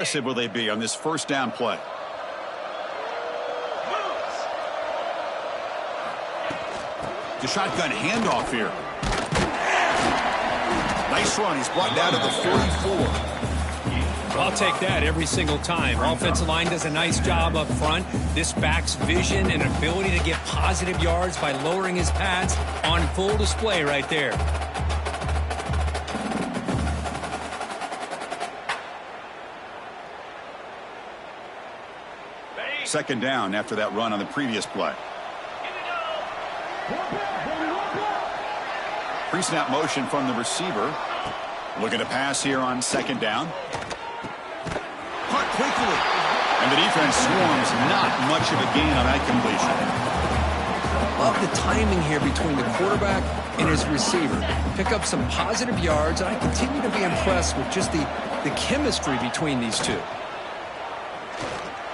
aggressive will they be on this first down play? The shotgun handoff here. Nice run. He's brought down to the 44. I'll take that every single time. Offensive line does a nice job up front. This back's vision and ability to get positive yards by lowering his pads on full display right there. Second down after that run on the previous play. Pre-snap motion from the receiver. Looking to pass here on second down. Caught quickly. And the defense swarms. Not much of a gain on that completion. Love the timing here between the quarterback and his receiver. Pick up some positive yards, and I continue to be impressed with just the chemistry between these two.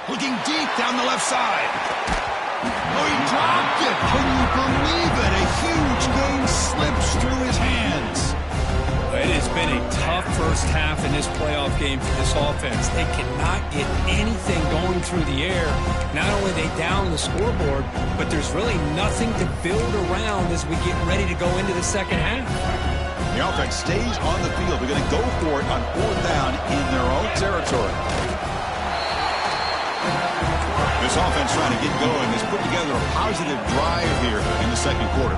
Looking deep down the left side. Oh, he dropped it. Can you believe it? A huge gain slips through his hands. It has been a tough first half in this playoff game for this offense. They cannot get anything going through the air. Not only are they down the scoreboard, but there's really nothing to build around as we get ready to go into the second half. The offense stays on the field. They're going to go for it on fourth down in their own territory. This offense trying to get going has put together a positive drive here in the second quarter.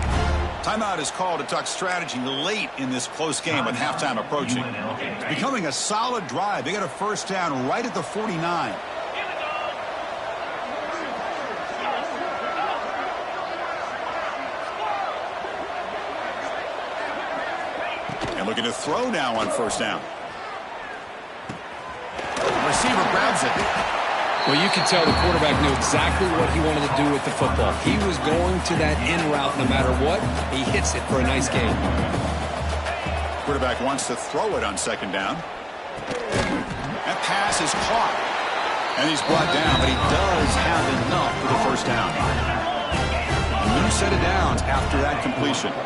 Timeout is called to talk strategy late in this close game with halftime approaching. It's becoming a solid drive. They got a first down right at the 49. And looking to throw now on first down. Receiver grabs it. Well, you can tell the quarterback knew exactly what he wanted to do with the football. He was going to that in route no matter what. He hits it for a nice gain. Quarterback wants to throw it on second down. That pass is caught. And he's brought down, but he does have enough for the first down. A new set of downs after that completion.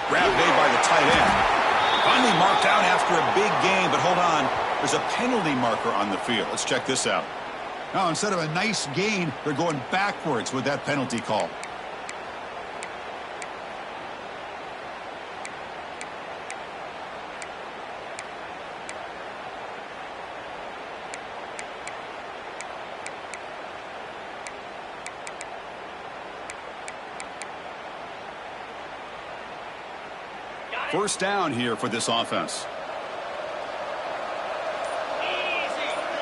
Grab made by the tight end. Finally marked out after a big gain, but hold on. There's a penalty marker on the field. Let's check this out. Now, instead of a nice gain, they're going backwards with that penalty call. First down here for this offense.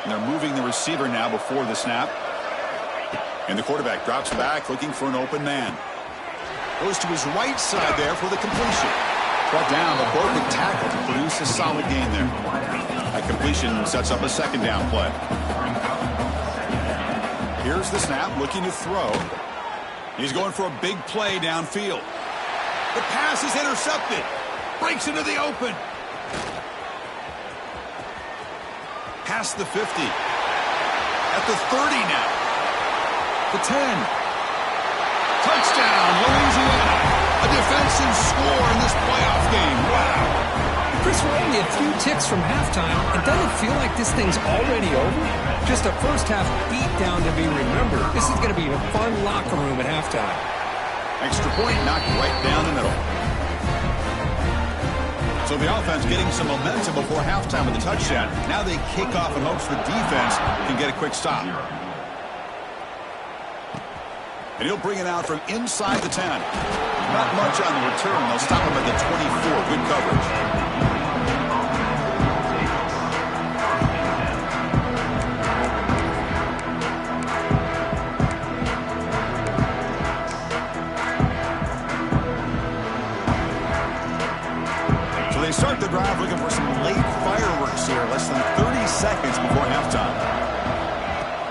And they're moving the receiver now before the snap. And the quarterback drops back looking for an open man. Goes to his right side there for the completion. Brought down, but broken tackle to produce a solid gain there. That completion sets up a second down play. Here's the snap, looking to throw. He's going for a big play downfield. The pass is intercepted. Breaks into the open. Past the 50. At the 30 now. The 10. Touchdown, Louisiana. A defensive score in this playoff game. Wow. Chris, we're only a few ticks from halftime. It doesn't feel like this thing's already over. Just a first half beatdown to be remembered. This is going to be a fun locker room at halftime. Extra point knocked right down the middle. So the offense getting some momentum before halftime with a touchdown. Now they kick off in hopes the defense can get a quick stop. And he'll bring it out from inside the 10. Not much on the return. They'll stop him at the 24. Good coverage. Start the drive looking for some late fireworks here, less than 30 seconds before halftime.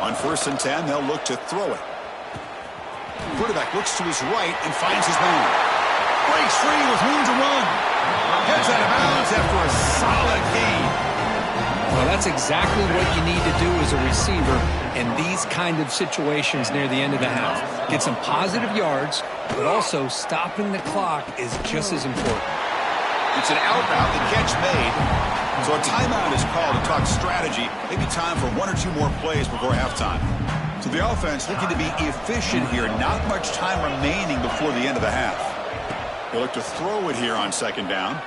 On first and 10, they'll look to throw it. Quarterback looks to his right and finds his man. Breaks free with room to run. Heads out of bounds after a solid gain. Well, that's exactly what you need to do as a receiver in these kind of situations near the end of the half. Get some positive yards, but also stopping the clock is just as important. It's an out route, the catch made. So a timeout is called to talk strategy. Maybe time for one or two more plays before halftime. So the offense looking to be efficient here. Not much time remaining before the end of the half. They look to throw it here on second down.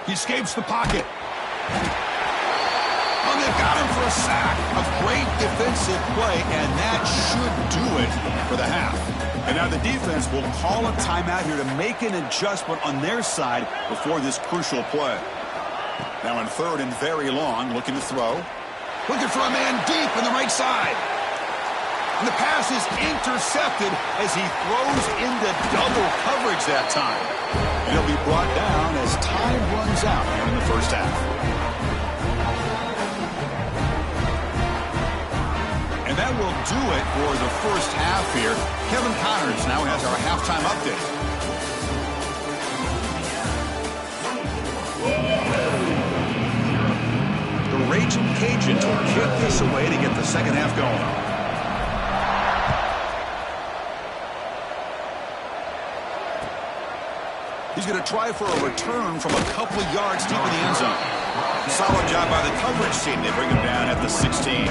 He escapes the pocket. Oh, they've got him for a sack. A great defensive play, and that should do it for the half. And now the defense will call a timeout here to make an adjustment on their side before this crucial play. Now in third and very long, looking to throw. Looking for a man deep on the right side. And the pass is intercepted as he throws into double coverage that time. And he'll be brought down as time runs out here in the first half. And that will do it for the first half here. Kevin Connors now has our halftime update. The Raging Cajuns will kick this away to get the second half going. He's going to try for a return from a couple of yards deep in the end zone. Solid job by the coverage team. They bring him down at the 16.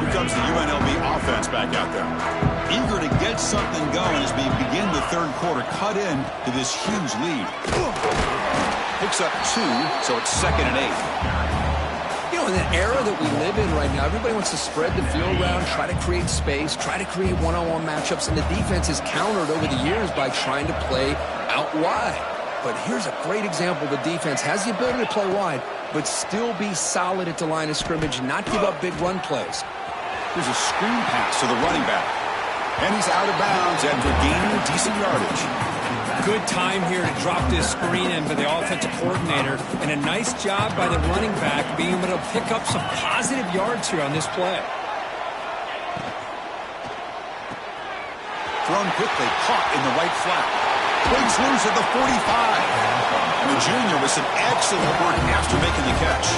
Here comes the UNLV offense back out there. Eager to get something going as we begin the third quarter. Cut in to this huge lead. Picks up 2, so it's 2nd and 8. You know, in the era that we live in right now, everybody wants to spread the field around, try to create space, try to create one-on-one matchups, and the defense is countered over the years by trying to play out wide. But here's a great example. The defense has the ability to play wide, but still be solid at the line of scrimmage, not give up big run plays. There's a screen pass to the running back. And he's out of bounds after gaining decent yardage. Good time here to drop this screen in for the offensive coordinator. And a nice job by the running back being able to pick up some positive yards here on this play. Thrown quickly, caught in the right flat. Breaks loose at the 45. The junior with some excellent work after making the catch.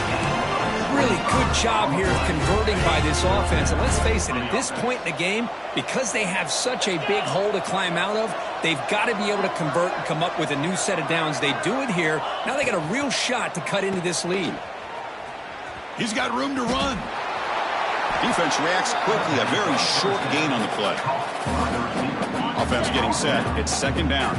Really good job here of converting by this offense. And let's face it, at this point in the game, because they have such a big hole to climb out of, they've got to be able to convert and come up with a new set of downs. They do it here. Now they got a real shot to cut into this lead. He's got room to run. Defense reacts quickly. A very short gain on the play. Offense getting set. It's 2nd down.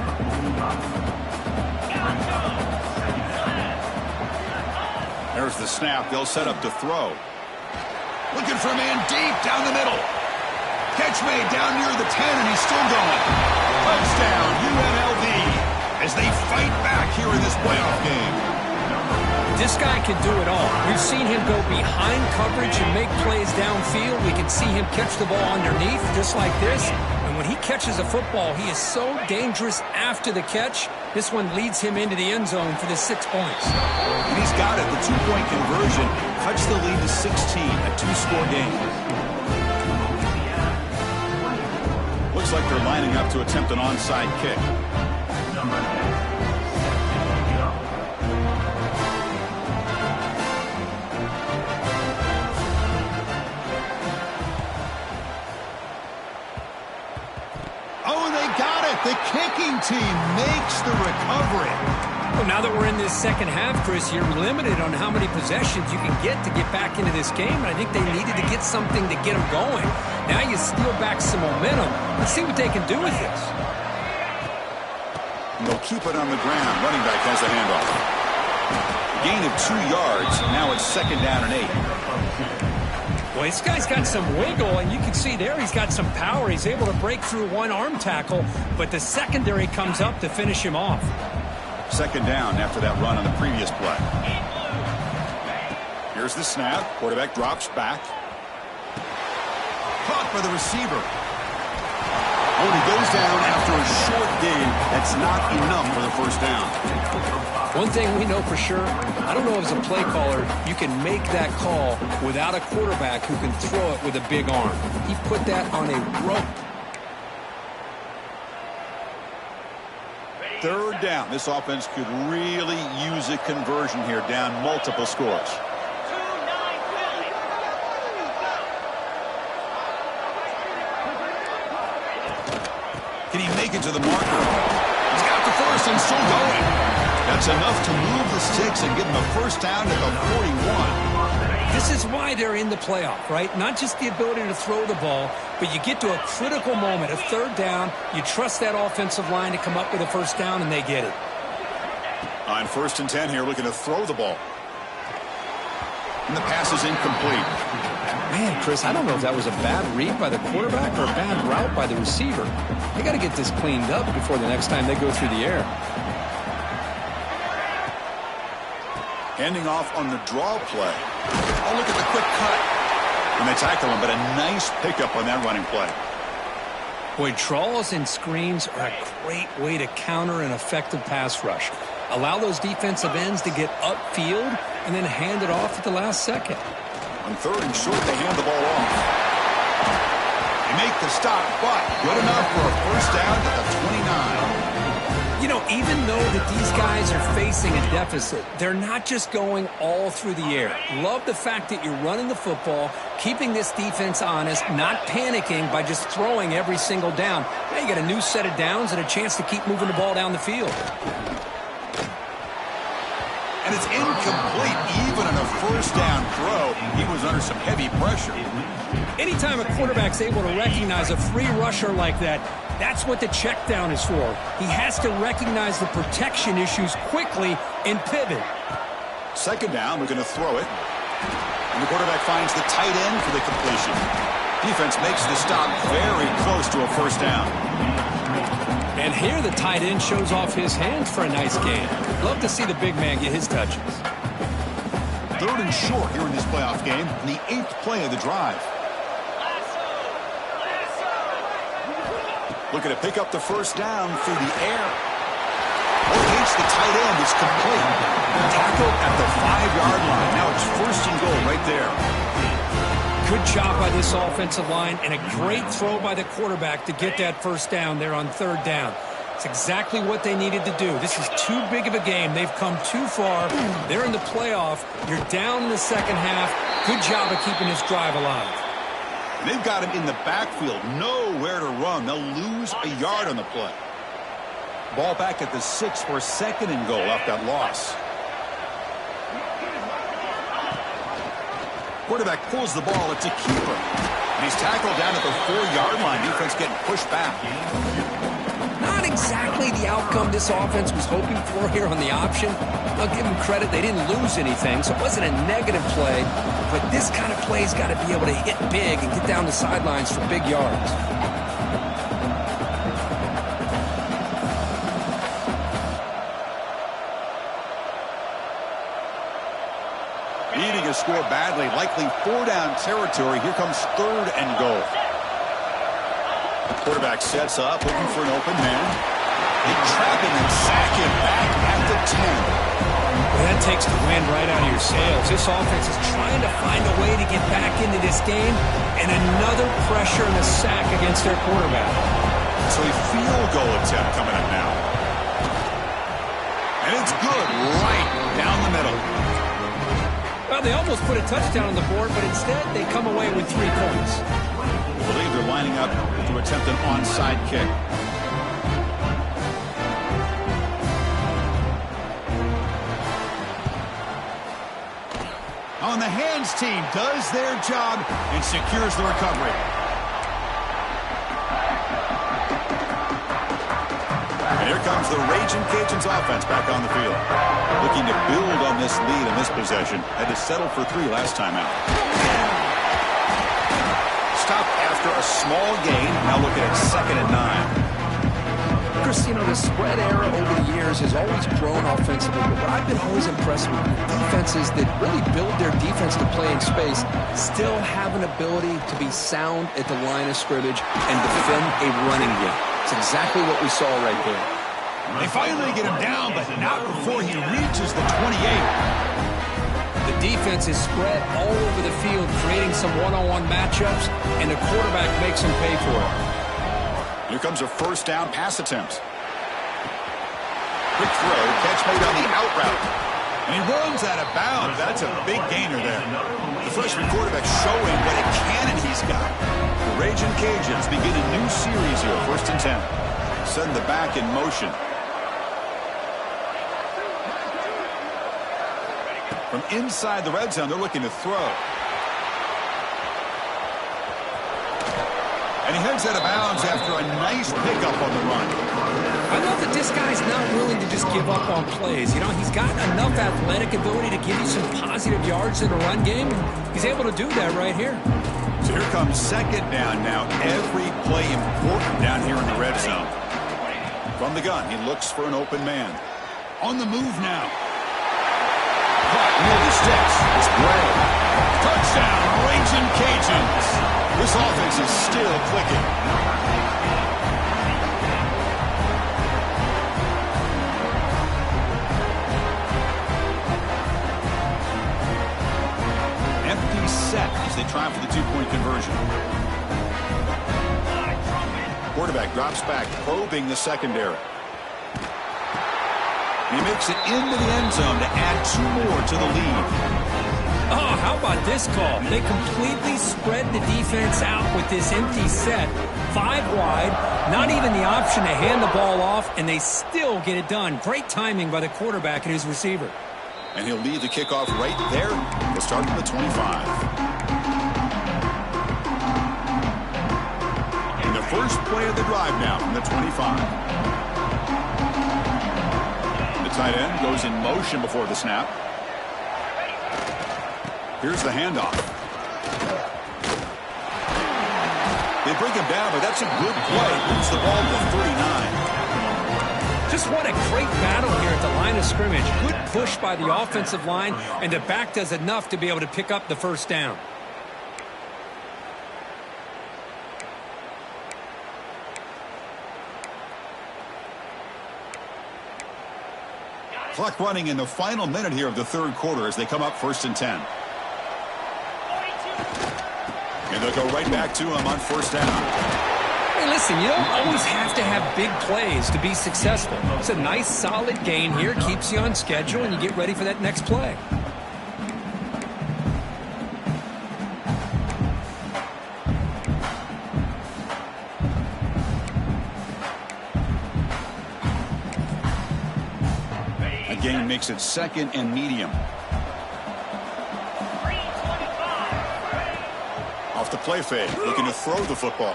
There's the snap. They'll set up to throw. Looking for a man deep down the middle. Catch made down near the 10, and he's still going. Touchdown, UNLV, as they fight back here in this playoff game. This guy can do it all. We've seen him go behind coverage and make plays downfield. We can see him catch the ball underneath, just like this. And when he catches a football, he is so dangerous after the catch. This one leads him into the end zone for the 6 points. And he's got it. The 2-point conversion cuts the lead to 16, a 2-score game. Looks like they're lining up to attempt an onside kick. Oh, they got it. The kicking team makes the recovery. Well, now that we're in this second half, Chris, you're limited on how many possessions you can get to get back into this game. And I think they needed to get something to get them going. Now you steal back some momentum. Let's see what they can do with this. And they'll keep it on the ground. Running back has the handoff. Gain of 2 yards. Now it's 2nd down and 8. Well, this guy's got some wiggle, and you can see there he's got some power. He's able to break through one arm tackle, but the secondary comes up to finish him off. 2nd down after that run on the previous play. Here's the snap. Quarterback drops back. Caught by the receiver. Oh, and he goes down after a short gain. That's not enough for the first down. One thing we know for sure, I don't know as a play caller, you can make that call without a quarterback who can throw it with a big arm. He put that on a rope. 3rd down. This offense could really use a conversion here, down multiple scores. Can he make it to the marker? He's got the first and still going. That's enough to move the sticks and give them a first down at the 41. This is why they're in the playoff, right? Not just the ability to throw the ball, but you get to a critical moment, a third down, you trust that offensive line to come up with a first down, and they get it. On 1st and 10 here, looking to throw the ball. And the pass is incomplete. Man, Chris, I don't know if that was a bad read by the quarterback or a bad route by the receiver. They got to get this cleaned up before the next time they go through the air. Handing off on the draw play. Oh, look at the quick cut. And they tackle him, but a nice pickup on that running play. Boy, draws and screens are a great way to counter an effective pass rush. Allow those defensive ends to get upfield and then hand it off at the last second. On 3rd and short, they hand the ball off. They make the stop, but good enough for a first down at the 29. You know, even though that these guys are facing a deficit, they're not just going all through the air. Love the fact that you're running the football, keeping this defense honest, not panicking by just throwing every single down. Now you got a new set of downs and a chance to keep moving the ball down the field. And it's incomplete, even on a first down throw. He was under some heavy pressure. Anytime a quarterback's able to recognize a free rusher like that, that's what the check down is for. He has to recognize the protection issues quickly and pivot. 2nd down, we're going to throw it. And the quarterback finds the tight end for the completion. Defense makes the stop very close to a first down. And here the tight end shows off his hands for a nice gain. Love to see the big man get his touches. 3rd and short here in this playoff game, and the 8th play of the drive. Looking to pick up the first down through the air. Locates the tight end. It's complete. Tackled at the 5-yard line. Now it's 1st and goal right there. Good job by this offensive line and a great throw by the quarterback to get that first down there on 3rd down. It's exactly what they needed to do. This is too big of a game. They've come too far. They're in the playoff. You're down in the second half. Good job of keeping this drive alive. They've got him in the backfield, nowhere to run. They'll lose a yard on the play. Ball back at the 6 for 2nd and goal off that loss. Quarterback pulls the ball. It's a keeper. And he's tackled down at the 4-yard line. Defense getting pushed back. Not exactly the outcome this offense was hoping for here on the option. I'll give them credit. They didn't lose anything, so it wasn't a negative play. But this kind of play's got to be able to hit big and get down the sidelines for big yards. Needing a score badly, likely 4-down territory. Here comes 3rd and goal. The quarterback sets up, looking for an open man. They trap him and sack him back at the 10. Well, that takes the wind right out of your sails. This offense is trying to find a way to get back into this game, and another pressure and a sack against their quarterback. So a field goal attempt coming up now. And it's good right down the middle. Well, they almost put a touchdown on the board, but instead they come away with 3 points. I believe they're lining up to attempt an onside kick. On the hands team does their job and secures the recovery. And here comes the Raging Cajuns offense back on the field. Looking to build on this lead in this possession. Had to settle for 3 last time out. Stopped after a small gain. Now looking at 2nd and 9. Chris, you know, the spread era over the years has always grown offensively, but what I've been always impressed with defenses that really build their defense to play in space still have an ability to be sound at the line of scrimmage and defend a running game. It's exactly what we saw right there. They finally get him down, but not before he reaches the 28. The defense is spread all over the field, creating some one-on-one matchups, and the quarterback makes them pay for it. Here comes a first down pass attempt. Quick throw, catch made on the out route. And he runs out of bounds. That's a big gainer there. The freshman quarterback showing what a cannon he's got. The Raging Cajuns begin a new series here, 1st and 10. Send the back in motion. From inside the red zone, they're looking to throw. And he heads out of bounds after a nice pickup on the run. I love that this guy's not willing to just give up on plays. You know, he's got enough athletic ability to give you some positive yards in a run game. He's able to do that right here. So here comes second down now. Every play important down here in the red zone. From the gun, he looks for an open man. On the move now. Caught near the sticks. It's Gray. Touchdown, Raging Cajuns. This offense is still clicking. Empty set as they try for the two-point conversion. Quarterback drops back, probing the secondary. He makes it into the end zone to add 2 more to the lead. Oh, how about this call? They completely spread the defense out with this empty set. 5 wide, not even the option to hand the ball off, and they still get it done. Great timing by the quarterback and his receiver. And he'll lead the kickoff right there. We'll start from the 25. And the first play of the drive now from the 25. The tight end goes in motion before the snap. Here's the handoff. They bring him down, but that's a good play. Moves the ball to 39. Just what a great battle here at the line of scrimmage. Good push by the offensive line, and the back does enough to be able to pick up the first down. Clock running in the final minute here of the third quarter as they come up 1st and 10. And they'll go right back to him on 1st down. Hey, listen, you don't always have to have big plays to be successful. It's a nice, solid gain here. Keeps you on schedule, and you get ready for that next play. A gain makes it 2nd and medium. Off the play fake, looking to throw the football.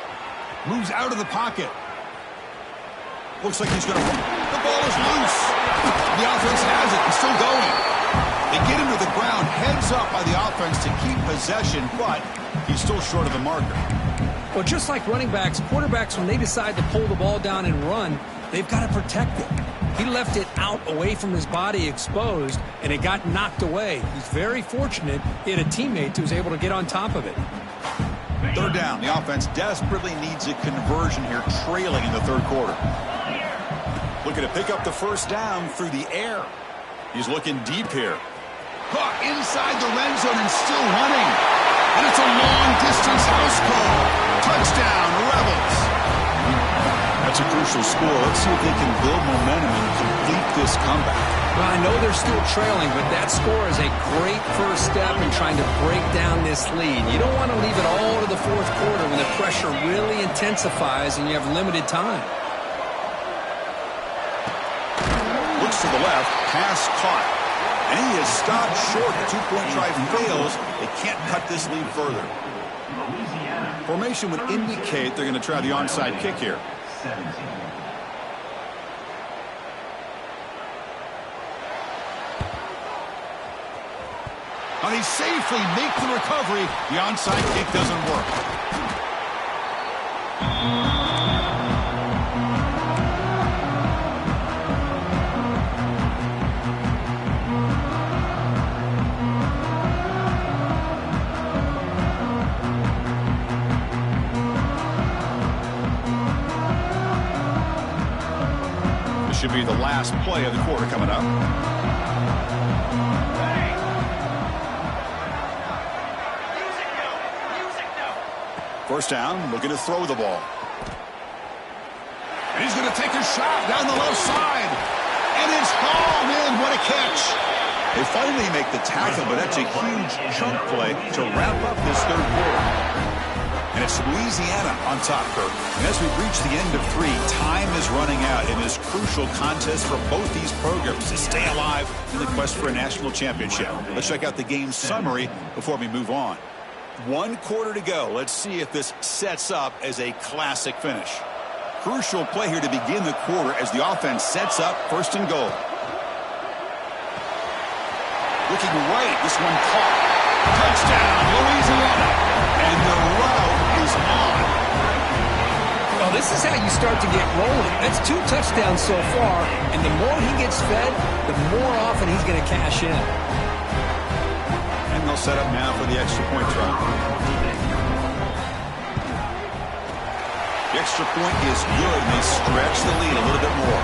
Moves out of the pocket. Looks like he's going to... The ball is loose. The offense has it. It's still going. They get him to the ground. Heads up by the offense to keep possession, but he's still short of the marker. Well, just like running backs, quarterbacks, when they decide to pull the ball down and run, they've got to protect it. He left it out away from his body exposed, and it got knocked away. He's very fortunate he had a teammate who was able to get on top of it. 3rd down. The offense desperately needs a conversion here, trailing in the third quarter. Looking to pick up the first down through the air. He's looking deep here. Caught inside the red zone and still running. And it's a long-distance house call. Touchdown, Rebels. That's a crucial score. Let's see if they can build momentum and complete this comeback. Well, I know they're still trailing, but that score is a great first step in trying to break down this lead. You don't want to leave it all to the fourth quarter when the pressure really intensifies and you have limited time. Looks to the left, pass caught. And he is stopped short. The two-point try fails. They can't cut this lead further. Formation would indicate they're going to try the onside kick here. And he safely makes the recovery. The onside kick doesn't work. This should be the last play of the quarter coming up. First down, looking to throw the ball. And he's going to take a shot down the left side. And it's hauled in. What a catch. They finally make the tackle, but that's a huge chunk play to wrap up this third quarter. And it's Louisiana on top, Kirk. And as we reach the end of 3, time is running out in this crucial contest for both these programs to stay alive in the quest for a national championship. Let's check out the game summary before we move on. 1 quarter to go. Let's see if this sets up as a classic finish. Crucial play here to begin the quarter as the offense sets up 1st and goal. Looking right, this one caught. Touchdown, Louisiana. And the route is on. Well, this is how you start to get rolling. That's 2 touchdowns so far, and the more he gets fed, the more often he's going to cash in. And they'll set up now for the extra point try. The extra point is good, and they stretch the lead a little bit more.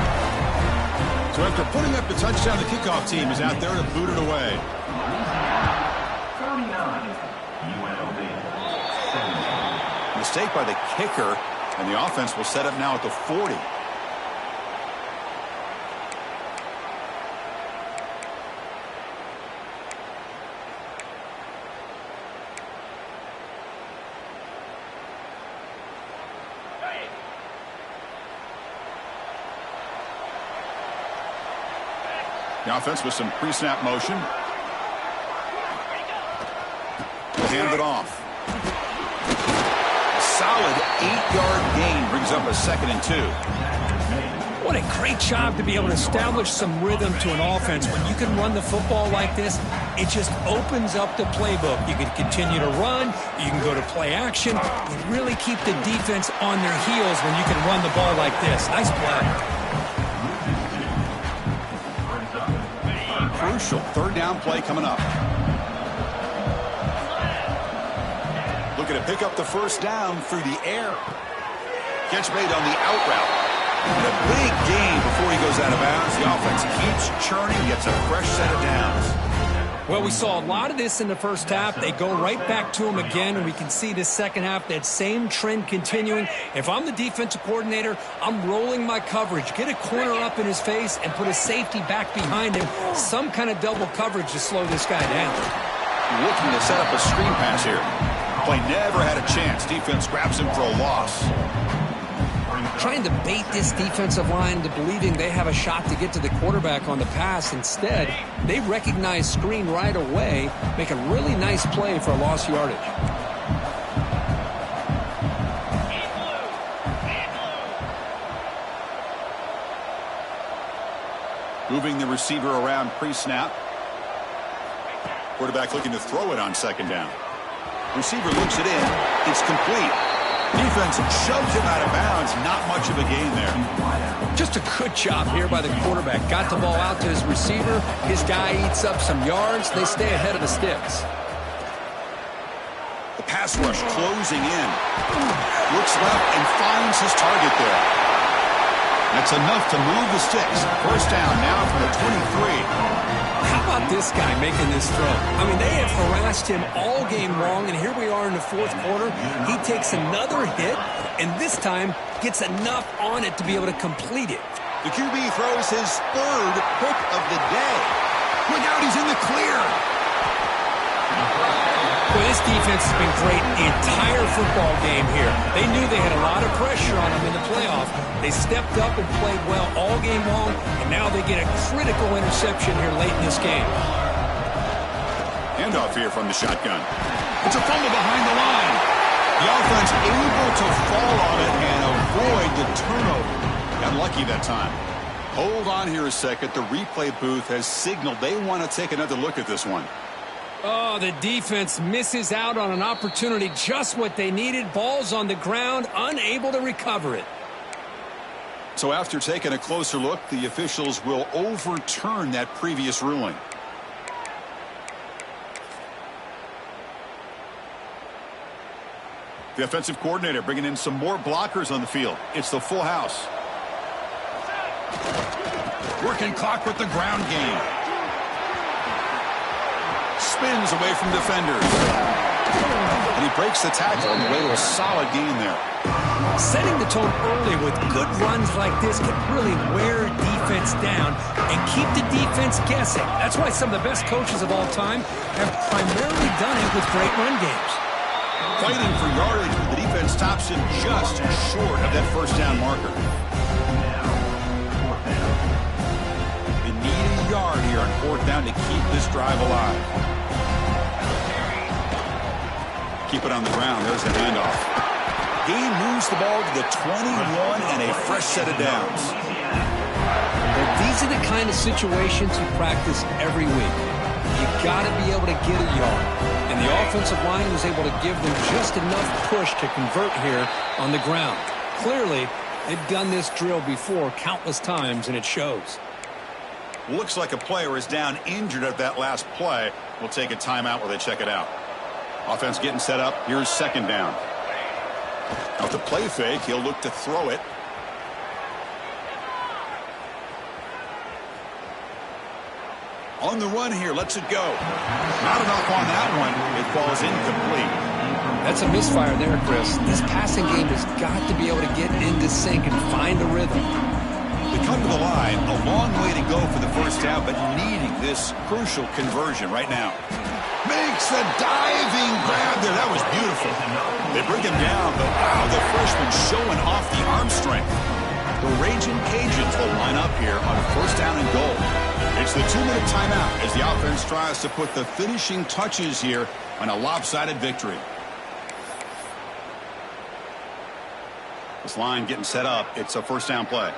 So after putting up the touchdown, the kickoff team is out there to boot it away. Mistake by the kicker, and the offense will set up now at the 40. The offense with some pre-snap motion. We'll hand it off. A solid 8-yard gain brings up a 2nd and 2. What a great job to be able to establish some rhythm to an offense. When you can run the football like this, it just opens up the playbook. You can continue to run. You can go to play action. You really keep the defense on their heels when you can run the ball like this. Nice play. Crucial 3rd down play coming up. Looking to pick up the 1st down through the air. Catch made on the out route. And a big gain before he goes out of bounds. The offense keeps churning, gets a fresh set of downs. Well, we saw a lot of this in the first half. They go right back to him again, and we can see this second half, that same trend continuing. If I'm the defensive coordinator, I'm rolling my coverage. Get a corner up in his face and put a safety back behind him. Some kind of double coverage to slow this guy down. Looking to set up a screen pass here. Play never had a chance. Defense grabs him for a loss. Trying to bait this defensive line to believing they have a shot to get to the quarterback on the pass. Instead, they recognize screen right away, make a really nice play for a lost yardage. Moving the receiver around pre-snap. Quarterback looking to throw it on 2nd down. Receiver looks it in. It's complete. Defense shoves him out of bounds. Not much of a gain there. Just a good job here by the quarterback. Got the ball out to his receiver. His guy eats up some yards. They stay ahead of the sticks. The pass rush closing in. Looks left and finds his target there. That's enough to move the sticks. 1st down now from the 23. How about this guy making this throw? I mean, they have harassed him all game long, and here we are in the 4th quarter. He takes another hit, and this time gets enough on it to be able to complete it. The QB throws his 3rd pick of the day. Look out, he's in the clear. Well, this defense has been great the entire football game here. They knew they had a lot of pressure on them in the playoff. They stepped up and played well all game long, and now they get a critical interception here late in this game. Handoff here from the shotgun. It's a fumble behind the line. The offense able to fall on it and avoid the turnover. Got lucky that time. Hold on here a second. The replay booth has signaled they want to take another look at this one. Oh, the defense misses out on an opportunity, just what they needed. Ball's on the ground, unable to recover it. So after taking a closer look, the officials will overturn that previous ruling. The offensive coordinator bringing in some more blockers on the field. It's the full house. Working clock with the ground game. Spins away from defenders. And he breaks the tackle on the way to a solid gain there. Setting the tone early with good runs like this can really wear defense down and keep the defense guessing. That's why some of the best coaches of all time have primarily done it with great run games. Fighting for yardage, but the defense stops him just short of that first down marker. They need a yard here on fourth down to keep this drive alive. Keep it on the ground. There's the handoff. Gain moves the ball to the 21 and a fresh set of downs. Well, these are the kind of situations you practice every week. You got to be able to get a yard. And the offensive line was able to give them just enough push to convert here on the ground. Clearly, they've done this drill before countless times, and it shows. Looks like a player is down injured at that last play. We'll take a timeout while they check it out. Offense getting set up. Here's second down. Now with the play fake, he'll look to throw it. On the run here, lets it go. Not enough on that one. It falls incomplete. That's a misfire there, Chris. This passing game has got to be able to get into sync and find a rhythm. They come to the line, a long way to go for the first down, but needing this crucial conversion right now. Makes a diving grab there. That was beautiful. They bring him down, but wow, the freshman showing off the arm strength. The Raging Cajuns will line up here on first down and goal. It's the 2-minute timeout as the offense tries to put the finishing touches here on a lopsided victory. This line getting set up. It's a first down play.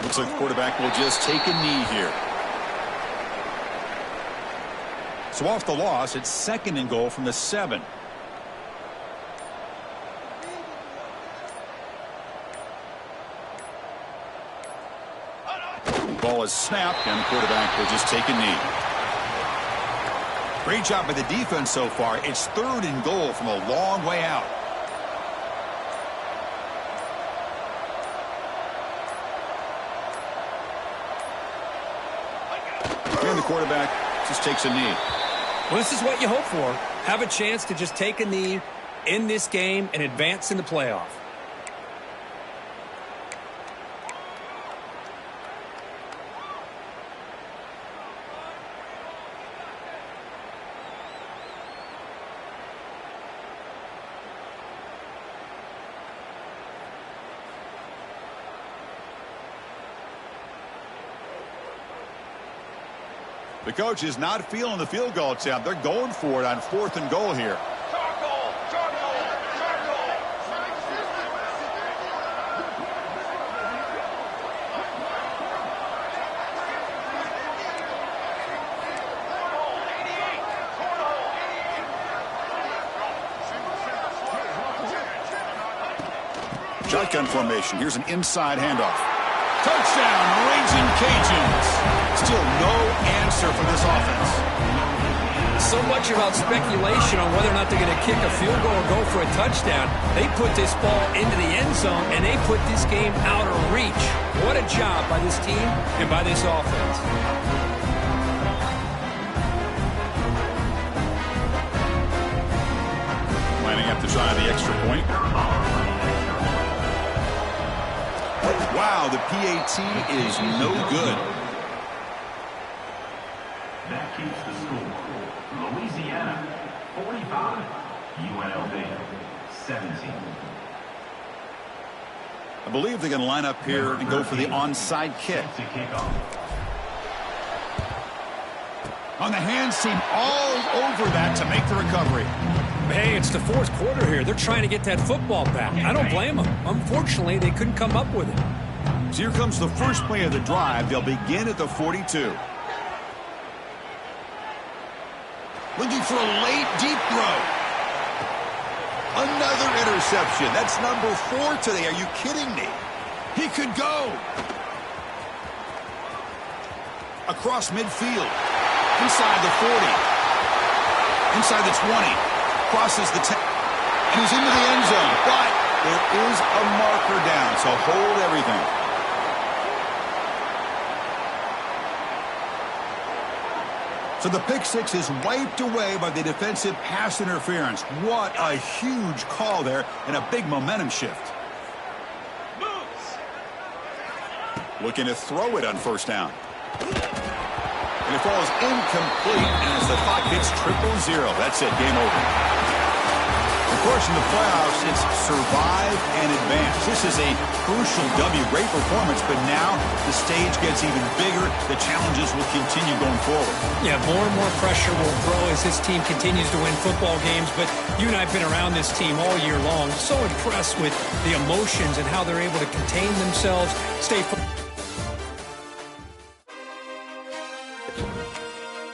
Looks like the quarterback will just take a knee here. So off the loss, it's second and goal from the 7. Ball is snapped, and the quarterback will just take a knee. Great job by the defense so far. It's third and goal from a long way out. And the quarterback just takes a knee. Well, this is what you hope for. Have a chance to just take a knee in this game and advance in the playoff. The coach is not feeling the field goal attempt. They're going for it on fourth and goal here. Shotgun formation. Here's an inside handoff. Touchdown, Raging Cajuns. Still no answer for this offense. So much about speculation on whether or not they're going to kick a field goal or go for a touchdown. They put this ball into the end zone, and they put this game out of reach. What a job by this team and by this offense. Lining up to try the extra point. Wow, the PAT is no good. That keeps the score. Louisiana 45, UNLV 17. I believe they're going to line up here and go for the onside kick. On the hands team all over that to make the recovery. Hey, it's the fourth quarter here. They're trying to get that football back. I don't blame them. Unfortunately, they couldn't come up with it. So here comes the first play of the drive. They'll begin at the 42. Looking for a late, deep throw. Another interception. That's number 4 today. Are you kidding me? He could go. Across midfield. Inside the 40. Inside the 20. Crosses the 10. And he's into the end zone. But there is a marker down, so hold everything. So the pick six is wiped away by the defensive pass interference. What a huge call there and a big momentum shift. Looking to throw it on first down. And the throw is incomplete as the clock hits 0-0. That's it, game over. Of course, in the playoffs, it's survive and advance. This is a crucial W. Great performance, but now the stage gets even bigger. The challenges will continue going forward. Yeah, more and more pressure will grow as this team continues to win football games. But you and I have been around this team all year long. So impressed with the emotions and how they're able to contain themselves, stay focused.